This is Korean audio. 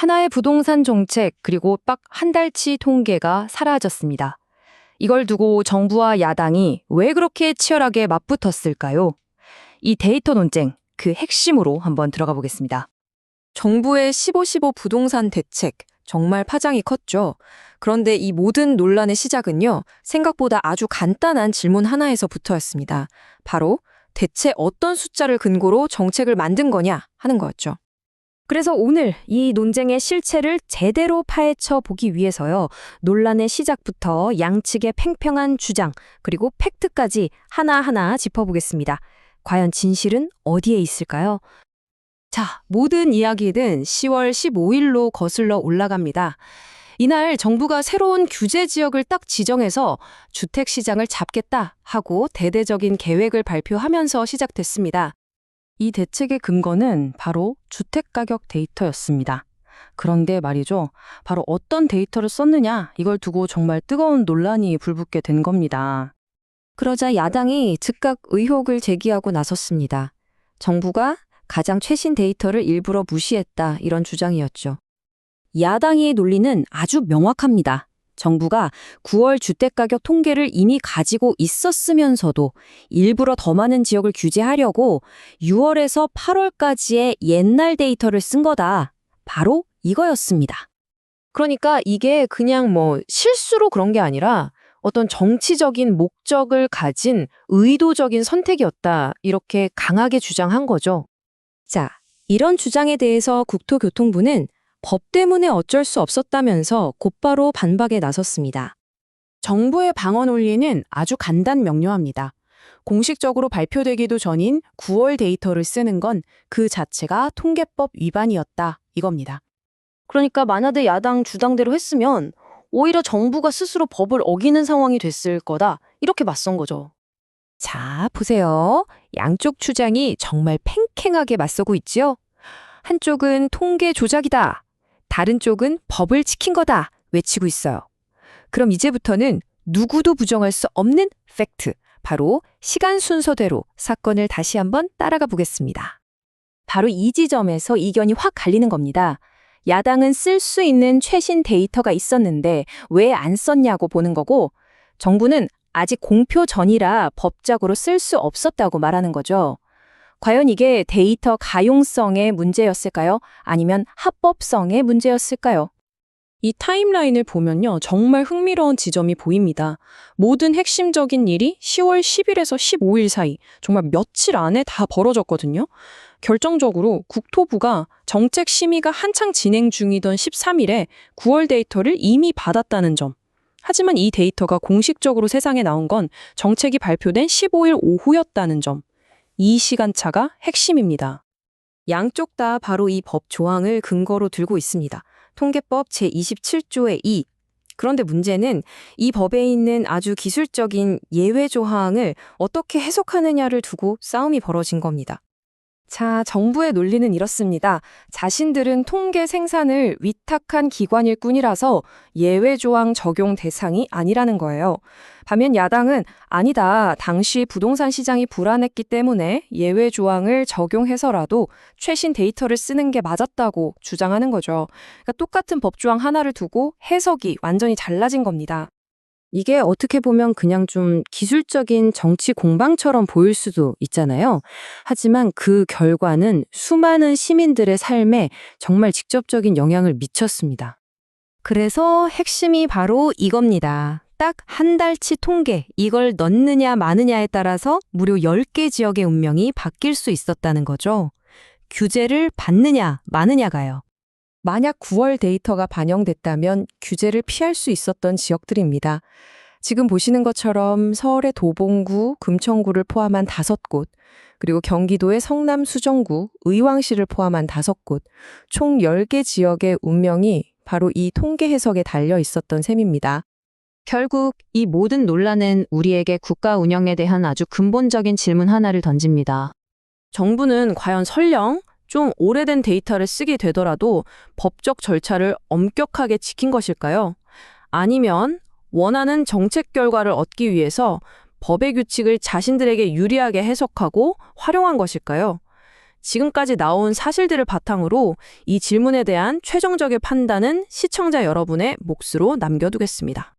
하나의 부동산 정책 그리고 딱 한 달치 통계가 사라졌습니다. 이걸 두고 정부와 야당이 왜 그렇게 치열하게 맞붙었을까요? 이 데이터 논쟁, 그 핵심으로 한번 들어가 보겠습니다. 정부의 15-15 부동산 대책, 정말 파장이 컸죠. 그런데 이 모든 논란의 시작은요, 생각보다 아주 간단한 질문 하나에서부터였습니다. 바로 대체 어떤 숫자를 근거로 정책을 만든 거냐 하는 거였죠. 그래서 오늘 이 논쟁의 실체를 제대로 파헤쳐 보기 위해서요. 논란의 시작부터 양측의 팽팽한 주장, 그리고 팩트까지 하나하나 짚어보겠습니다. 과연 진실은 어디에 있을까요? 자, 모든 이야기는 10월 15일로 거슬러 올라갑니다. 이날 정부가 새로운 규제 지역을 딱 지정해서 주택 시장을 잡겠다 하고 대대적인 계획을 발표하면서 시작됐습니다. 이 대책의 근거는 바로 주택가격 데이터였습니다. 그런데 말이죠. 바로 어떤 데이터를 썼느냐 이걸 두고 정말 뜨거운 논란이 불붙게 된 겁니다. 그러자 야당이 즉각 의혹을 제기하고 나섰습니다. 정부가 가장 최신 데이터를 일부러 무시했다 이런 주장이었죠. 야당의 논리는 아주 명확합니다. 정부가 9월 주택가격 통계를 이미 가지고 있었으면서도 일부러 더 많은 지역을 규제하려고 6월에서 8월까지의 옛날 데이터를 쓴 거다. 바로 이거였습니다. 그러니까 이게 그냥 실수로 그런 게 아니라 어떤 정치적인 목적을 가진 의도적인 선택이었다. 이렇게 강하게 주장한 거죠. 자, 이런 주장에 대해서 국토교통부는 법 때문에 어쩔 수 없었다면서 곧바로 반박에 나섰습니다. 정부의 방어 논리는 아주 간단명료합니다. 공식적으로 발표되기도 전인 9월 데이터를 쓰는 건 그 자체가 통계법 위반이었다 이겁니다. 그러니까 만약에 야당 주장대로 했으면 오히려 정부가 스스로 법을 어기는 상황이 됐을 거다. 이렇게 맞선 거죠. 자, 보세요. 양쪽 주장이 정말 팽팽하게 맞서고 있지요? 한쪽은 통계 조작이다. 다른 쪽은 법을 지킨 거다. 외치고 있어요. 그럼 이제부터는 누구도 부정할 수 없는 팩트, 바로 시간 순서대로 사건을 다시 한번 따라가 보겠습니다. 바로 이 지점에서 이견이 확 갈리는 겁니다. 야당은 쓸 수 있는 최신 데이터가 있었는데 왜 안 썼냐고 보는 거고, 정부는 아직 공표 전이라 법적으로 쓸 수 없었다고 말하는 거죠. 과연 이게 데이터 가용성의 문제였을까요? 아니면 합법성의 문제였을까요? 이 타임라인을 보면요. 정말 흥미로운 지점이 보입니다. 모든 핵심적인 일이 10월 10일에서 15일 사이 정말 며칠 안에 다 벌어졌거든요. 결정적으로 국토부가 정책 심의가 한창 진행 중이던 13일에 9월 데이터를 이미 받았다는 점. 하지만 이 데이터가 공식적으로 세상에 나온 건 정책이 발표된 15일 오후였다는 점. 이 시간차가 핵심입니다. 양쪽 다 바로 이 법 조항을 근거로 들고 있습니다. 통계법 제27조의 2. 그런데 문제는 이 법에 있는 아주 기술적인 예외 조항을 어떻게 해석하느냐를 두고 싸움이 벌어진 겁니다. 자, 정부의 논리는 이렇습니다. 자신들은 통계 생산을 위탁한 기관일 뿐이라서 예외 조항 적용 대상이 아니라는 거예요. 반면 야당은 아니다. 당시 부동산 시장이 불안했기 때문에 예외 조항을 적용해서라도 최신 데이터를 쓰는 게 맞았다고 주장하는 거죠. 그러니까 똑같은 법 조항 하나를 두고 해석이 완전히 달라진 겁니다. 이게 어떻게 보면 그냥 좀 기술적인 정치 공방처럼 보일 수도 있잖아요. 하지만 그 결과는 수많은 시민들의 삶에 정말 직접적인 영향을 미쳤습니다. 그래서 핵심이 바로 이겁니다. 딱 한 달치 통계, 이걸 넣느냐 마느냐에 따라서 무려 10개 지역의 운명이 바뀔 수 있었다는 거죠. 규제를 받느냐 마느냐가요. 만약 9월 데이터가 반영됐다면 규제를 피할 수 있었던 지역들입니다. 지금 보시는 것처럼 서울의 도봉구, 금천구를 포함한 5곳, 그리고 경기도의 성남 수정구, 의왕시를 포함한 5곳, 총 10개 지역의 운명이 바로 이 통계 해석에 달려 있었던 셈입니다. 결국 이 모든 논란은 우리에게 국가 운영에 대한 아주 근본적인 질문 하나를 던집니다. 정부는 과연 설령 좀 오래된 데이터를 쓰게 되더라도 법적 절차를 엄격하게 지킨 것일까요? 아니면 원하는 정책 결과를 얻기 위해서 법의 규칙을 자신들에게 유리하게 해석하고 활용한 것일까요? 지금까지 나온 사실들을 바탕으로 이 질문에 대한 최종적인 판단은 시청자 여러분의 몫으로 남겨두겠습니다.